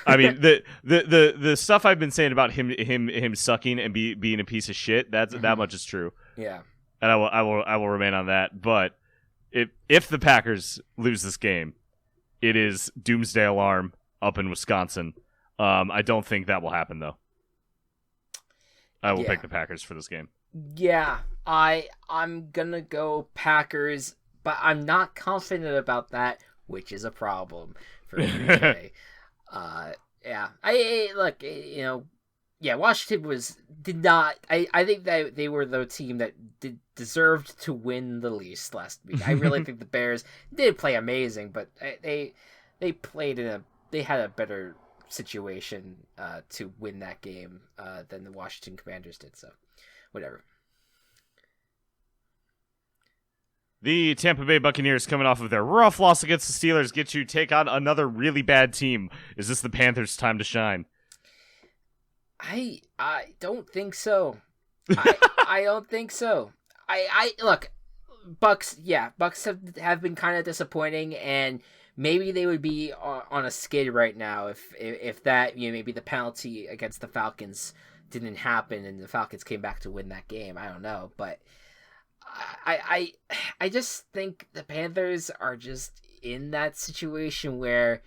I mean, the stuff I've been saying about him sucking and being a piece of shit, that much is true. Yeah. And I will remain on that. But if the Packers lose this game, it is doomsday alarm up in Wisconsin. I don't think that will happen though. I will pick the Packers for this game. Yeah, I'm gonna go Packers, but I'm not confident about that, which is a problem for me. Washington did not. I think that they were the team that deserved to win the least last week. I really think the Bears did play amazing, but they had a better situation to win that game than the Washington Commanders did. So, whatever. The Tampa Bay Buccaneers, coming off of their rough loss against the Steelers, get you take on another really bad team. Is this the Panthers' time to shine? I don't think so. I don't think so. I look, Bucks have been kind of disappointing, and maybe they would be on a skid right now if that, maybe the penalty against the Falcons didn't happen and the Falcons came back to win that game. I don't know, but I just think the Panthers are just in that situation where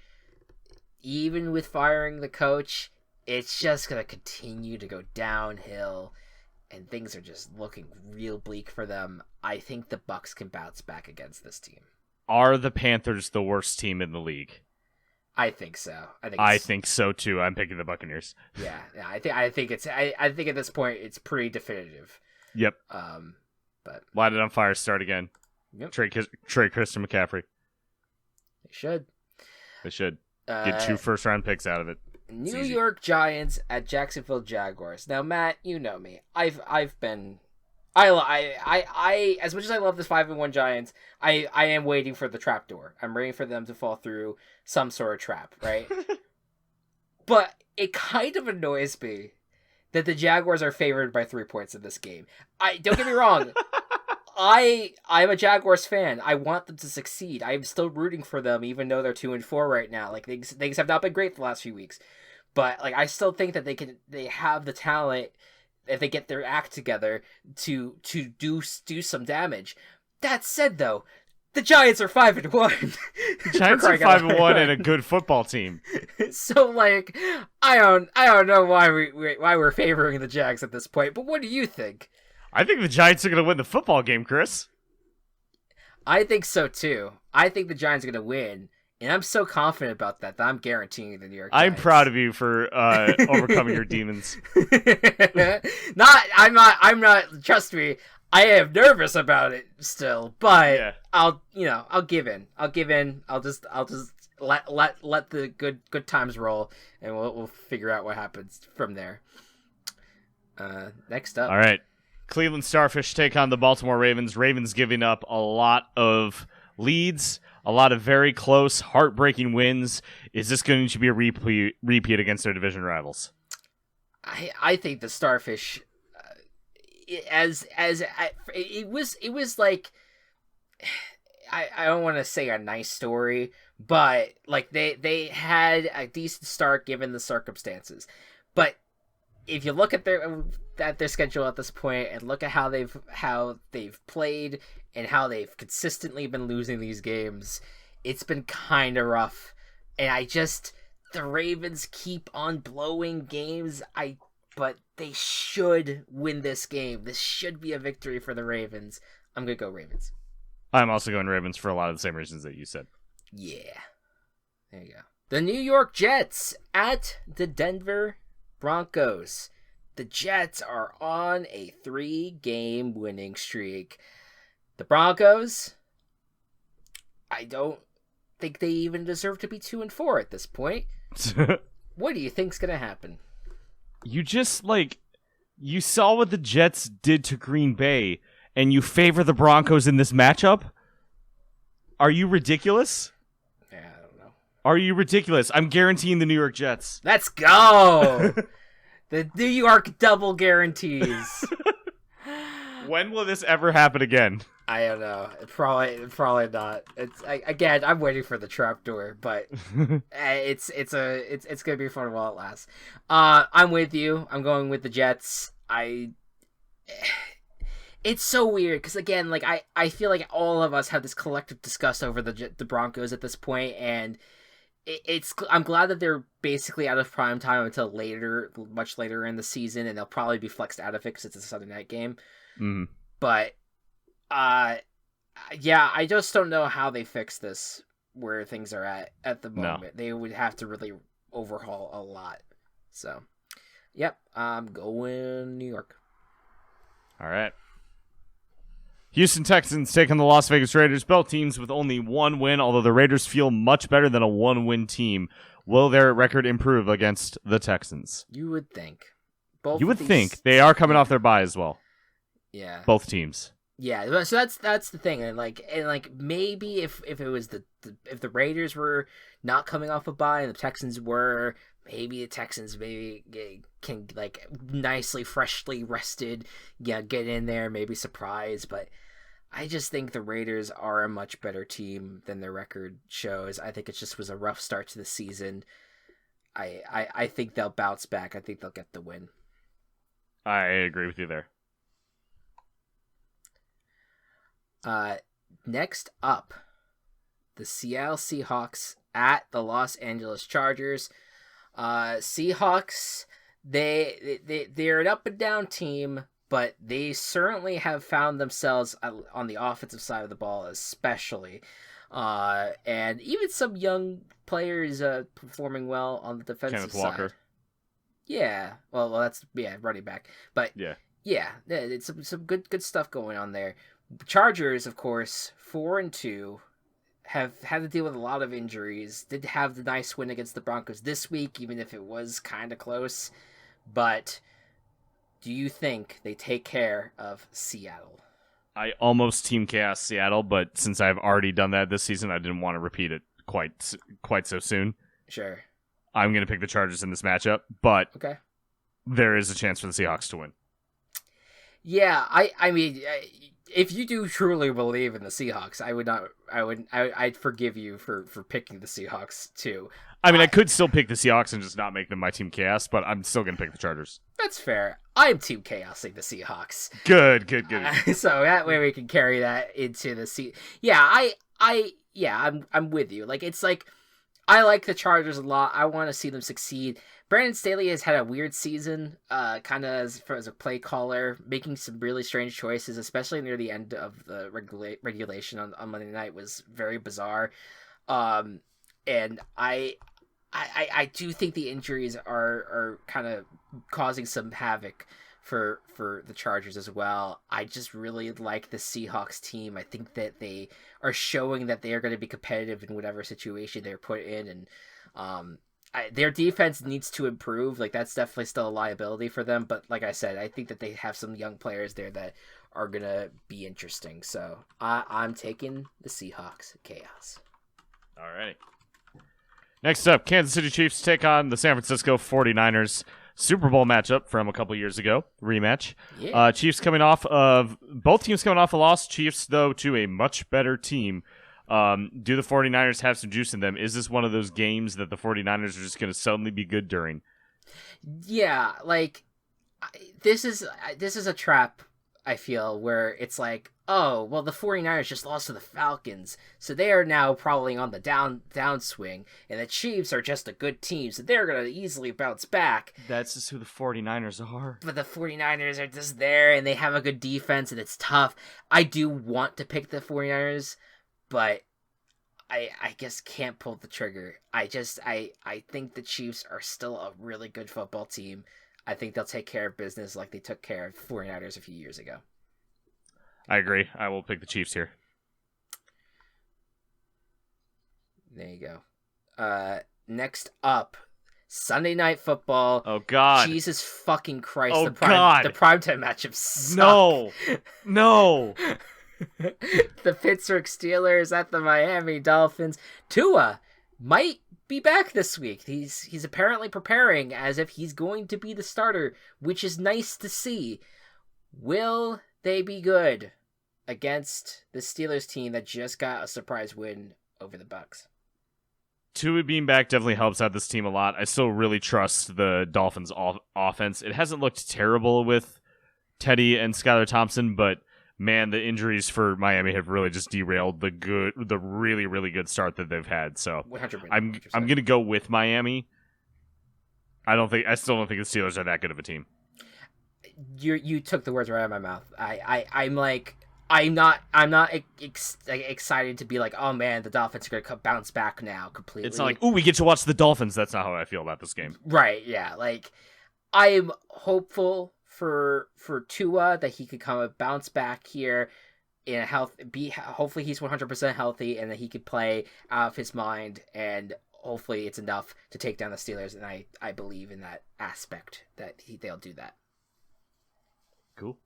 even with firing the coach, it's just going to continue to go downhill and things are just looking real bleak for them. I think the Bucks can bounce back against this team. Are the Panthers the worst team in the league? I think so. I think so too. I'm picking the Buccaneers. Yeah. I think at this point it's pretty definitive. Yep. But Light It on Fire, start again. Yep. Trade Christian McCaffrey. They should. They should get 2 first-round picks out of it. New York Giants at Jacksonville Jaguars. Now, Matt, you know me. I've been. I as much as I love this 5-1 Giants, I am waiting for the trapdoor. I'm waiting for them to fall through some sort of trap, right? But it kind of annoys me that the Jaguars are favored by 3 points in this game. Don't get me wrong. I'm a Jaguars fan. I want them to succeed. I'm still rooting for them, even though they're 2-4 right now. Like things have not been great the last few weeks, but like I still think that they have the talent if they get their act together to do some damage. That said, though, the Giants are 5-1. The Giants are 5-1 and a good football team. So like, I don't know why we're favoring the Jags at this point. But what do you think? I think the Giants are going to win the football game, Chris. I think so too. I think the Giants are going to win, and I'm so confident about that I'm guaranteeing the New York Giants. I'm proud of you for overcoming your demons. I'm not. Trust me, I am nervous about it still, but yeah. I'll give in. I'll just let the good times roll, and we'll figure out what happens from there. Next up. All right. Cleveland Starfish take on the Baltimore Ravens. Ravens giving up a lot of leads, a lot of very close, heartbreaking wins. Is this going to be a repeat against their division rivals? I think the Starfish, it was like, I don't want to say a nice story, but like they had a decent start given the circumstances, but if you look at their schedule at this point and look at how they've played and how they've consistently been losing these games, it's been kind of rough. And the Ravens keep on blowing games. But they should win this game. This should be a victory for the Ravens. I'm gonna go Ravens. I'm also going Ravens for a lot of the same reasons that you said. Yeah. There you go. The New York Jets at the Denver Broncos. The Jets are on a 3-game winning streak. The Broncos, I don't think they even deserve to be 2-4 at this point. What do you think's gonna happen? You you saw what the Jets did to Green Bay, and you favor the Broncos in this matchup? Are you ridiculous? Yeah, I don't know. Are you ridiculous? I'm guaranteeing the New York Jets. Let's go! The New York double guarantees. When will this ever happen again? I don't know. Probably not. Again, I'm waiting for the trapdoor, but it's gonna be fun while it lasts. I'm with you. I'm going with the Jets. It's so weird because again, like I feel like all of us have this collective disgust over the Broncos at this point, and I'm glad that they're basically out of prime time until much later in the season, and they'll probably be flexed out of it because it's a Sunday night game. Mm. But yeah, I just don't know how they fix this where things are at the moment. No. They would have to really overhaul a lot. So, yep, I'm going New York. All right. Houston Texans taking the Las Vegas Raiders. Both teams with only 1 win, although the Raiders feel much better than a 1-win team. Will their record improve against the Texans? You would think. Think. They are coming off their bye as well. Yeah. Both teams. Yeah, so that's the thing, and maybe if it was if the Raiders were not coming off a bye and the Texans were, maybe the Texans can like nicely freshly rested, get in there, maybe surprise, but I just think the Raiders are a much better team than their record shows. I think it just was a rough start to the season. I think they'll bounce back. I think they'll get the win. I agree with you there. Next up, the Seattle Seahawks at the Los Angeles Chargers. Seahawks, they're an up and down team, but they certainly have found themselves on the offensive side of the ball, especially. And even some young players performing well on the defensive Kenneth side. Walker. Yeah, well, that's running back, but yeah, it's some good stuff going on there. Chargers, of course, 4-2, have had to deal with a lot of injuries. Did have the nice win against the Broncos this week, even if it was kind of close. But do you think they take care of Seattle? I almost team chaos Seattle, but since I've already done that this season, I didn't want to repeat it quite so soon. Sure. I'm going to pick the Chargers in this matchup, but Okay. there is a chance for the Seahawks to win. Yeah, I mean, if you do truly believe in the Seahawks, I'd forgive you for picking the Seahawks too. I mean, I could still pick the Seahawks and just not make them my team chaos, but I'm still going to pick the Chargers. That's fair. I'm team chaosing the Seahawks. Good. So that way we can carry that into the Yeah, I'm with you. Like, it's like, I like the Chargers a lot. I want to see them succeed. Brandon Staley has had a weird season, kind of as a play caller, making some really strange choices, especially near the end of the regulation on Monday night was very bizarre. And I do think the injuries are kind of causing some havoc for the Chargers as well. I just really like the Seahawks team. I think that they are showing that they are going to be competitive in whatever situation they're put in, and their defense needs to improve. Like, that's definitely still a liability for them, but like I said, I think that they have some young players there that are going to be interesting. So I'm taking the Seahawks chaos. All right. Next up, Kansas City Chiefs take on the San Francisco 49ers. Super Bowl matchup from a couple years ago. Rematch. Yeah. Both teams coming off a loss. Chiefs, though, to a much better team. Do the 49ers have some juice in them? Is this one of those games that the 49ers are just going to suddenly be good during? Yeah, like, this is a trap, I feel, where it's like, oh, well, the 49ers just lost to the Falcons, so they are now probably on the downswing, and the Chiefs are just a good team, so they're going to easily bounce back. That's just who the 49ers are. But the 49ers are just there, and they have a good defense, and it's tough. I do want to pick the 49ers, but I guess can't pull the trigger. I think the Chiefs are still a really good football team. I think they'll take care of business like they took care of 49ers a few years ago. I agree. I will pick the Chiefs here. There you go. Next up, Sunday Night Football. Oh, God. Jesus fucking Christ. Oh, the God. The primetime matchup suck. No. The Pittsburgh Steelers at the Miami Dolphins. Tua might be back this week. He's apparently preparing as if he's going to be the starter, which is nice to see. Will they be good against the Steelers team that just got a surprise win over the Bucs? Tua being back definitely helps out this team a lot. I still really trust the Dolphins' offense. It hasn't looked terrible with Teddy and Skylar Thompson, but man, the injuries for Miami have really just derailed the really, really good start that they've had. So 100%. I'm going to go with Miami. I still don't think the Steelers are that good of a team. You took the words right out of my mouth. I'm not excited to be like, oh man, the Dolphins are gonna bounce back now completely. It's not like, we get to watch the Dolphins. That's not how I feel about this game. Right? Yeah. Like, I'm hopeful for Tua that he could bounce back here in hopefully he's 100% healthy and that he could play out of his mind, and hopefully it's enough to take down the Steelers. And I believe in that aspect that they'll do that. Cool.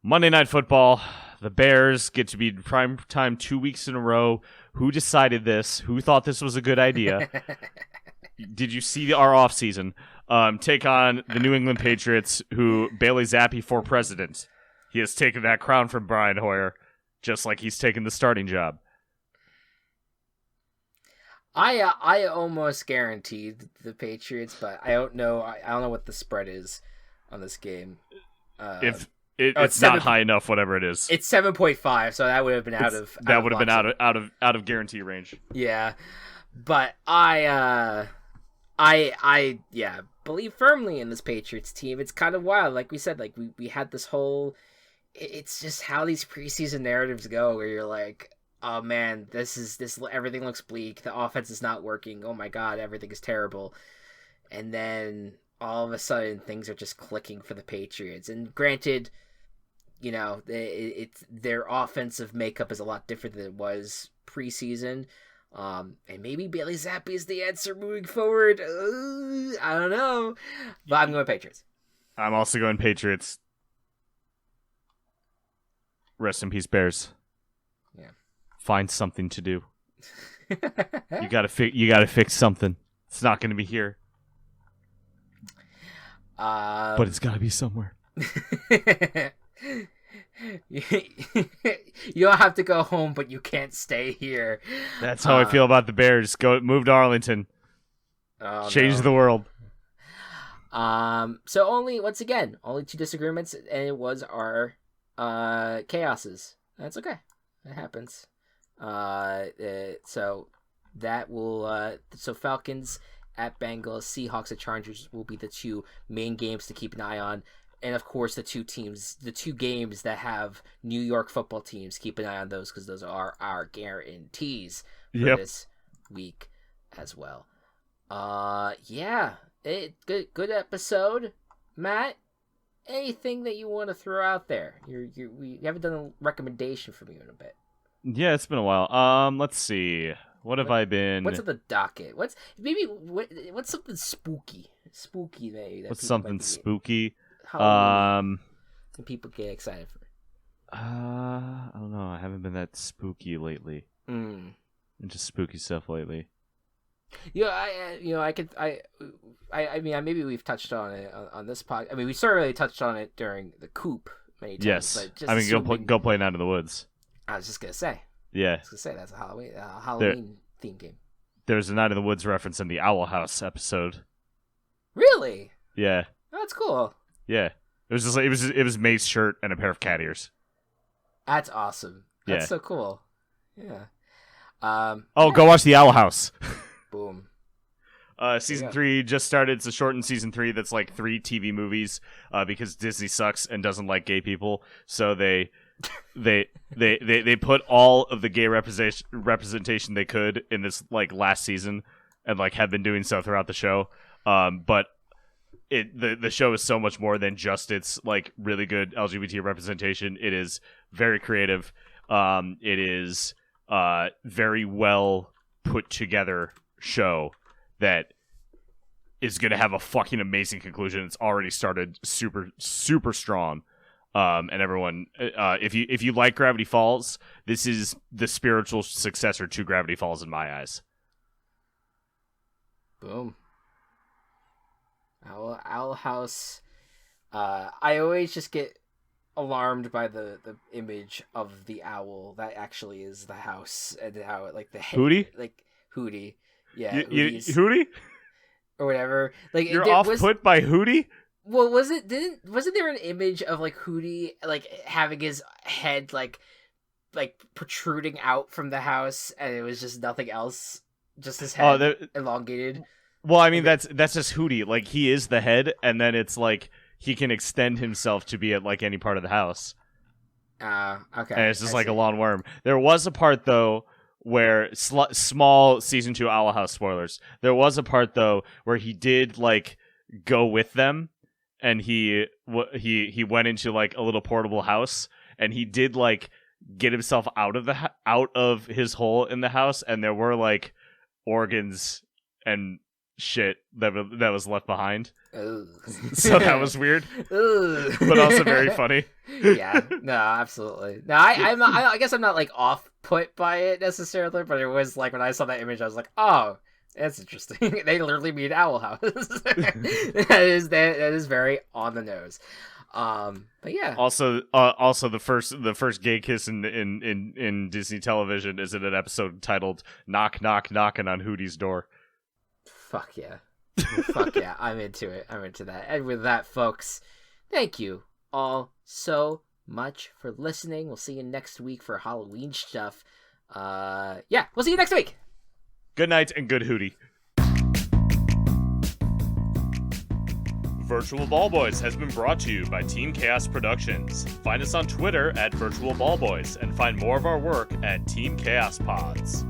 Monday Night Football. The Bears get to be prime time 2 weeks in a row. Who decided this? Who thought this was a good idea? Did you see our offseason? Take on the New England Patriots, who Bailey Zappi for president. He has taken that crown from Brian Hoyer, just like he's taken the starting job. I almost guaranteed the Patriots, but I don't know. I don't know what the spread is on this game. It's not high enough, whatever it is. It's 7.5, so that would have been out of guarantee range. Yeah, but I believe firmly in this Patriots team. It's kind of wild, like we said. Like we had this whole. It's just how these preseason narratives go, where you're like, oh man, this everything looks bleak. The offense is not working. Oh my god, everything is terrible. And then all of a sudden things are just clicking for the Patriots. And granted, it's their offensive makeup is a lot different than it was preseason. And maybe Bailey Zappi is the answer moving forward. I don't know. But I'm going Patriots. I'm also going Patriots. Rest in peace, Bears. Yeah. Find something to do. You gotta fix something. It's not gonna be here. But it's gotta be somewhere. You don't have to go home, but you can't stay here. That's how I feel about the Bears. Move to Arlington. Change the world. So only 2 disagreements, and it was our chaoses. That's okay. It happens. So that will so Falcons at Bengals, Seahawks at Chargers will be the 2 main games to keep an eye on. And of course, the 2 games that have New York football teams, keep an eye on those because those are our guarantees for this week as well. Good episode, Matt. Anything that you want to throw out there? We haven't done a recommendation from you in a bit. Yeah, it's been a while. Let's see. What have I been? What's on the docket? What's something spooky? Spooky that what's something spooky? Halloween, and people get excited for. I don't know. I haven't been that spooky lately. Just spooky stuff lately. Maybe we've touched on it on this podcast. I mean, we certainly touched on it during the Coop many times. Yes, but go play Night in the Woods. I was just gonna say. Yeah, that's a Halloween theme game. There's a Night in the Woods reference in the Owl House episode. Really? Yeah. Oh, that's cool. Yeah, it was May's shirt and a pair of cat ears. That's awesome. That's so cool. Yeah. Go watch the Owl House. Boom. Season 3 just started. It's a shortened season 3 that's like 3 TV movies because Disney sucks and doesn't like gay people. So they put all of the gay representation they could in this like last season and like have been doing so throughout the show. But the show is so much more than just its like really good LGBT representation. It is very creative. It is very well put together show that is going to have a fucking amazing conclusion. It's already started super, super strong. And everyone, if you like Gravity Falls, this is the spiritual successor to Gravity Falls in my eyes. Boom. Owl House. I always just get alarmed by the image of the owl that actually is the house and how it like the head, Hootie? like Hootie. Yeah, Hootie? Or whatever. Like you're put by Hootie? Well, wasn't there an image of like Hootie like having his head like protruding out from the house and it was just nothing else, just his head elongated? Well, I mean that's just Hootie. Like he is the head, and then it's like he can extend himself to be at like any part of the house. Okay. And it's just like a lawn worm. There was a part though where small season 2 Owl House spoilers. There was a part though where he did like go with them, and he went into like a little portable house, and he did like get himself out of his hole in the house, and there were like organs and shit that was left behind. So that was weird, but also very funny. Yeah, no, absolutely. No, I guess I'm not like off put by it necessarily, but it was like when I saw that image, I was like, oh, that's interesting. They literally mean Owl House. that is very on the nose. But yeah. Also the first gay kiss in Disney television is in an episode titled "Knock Knock Knocking on Hootie's Door." Fuck yeah. Fuck yeah. I'm into it. I'm into that. And with that, folks, thank you all so much for listening. We'll see you next week for Halloween stuff. Yeah, we'll see you next week. Good night and good Hootie. Virtual Ball Boys has been brought to you by Team Chaos Productions. Find us on Twitter at Virtual Ball Boys and find more of our work at Team Chaos Pods.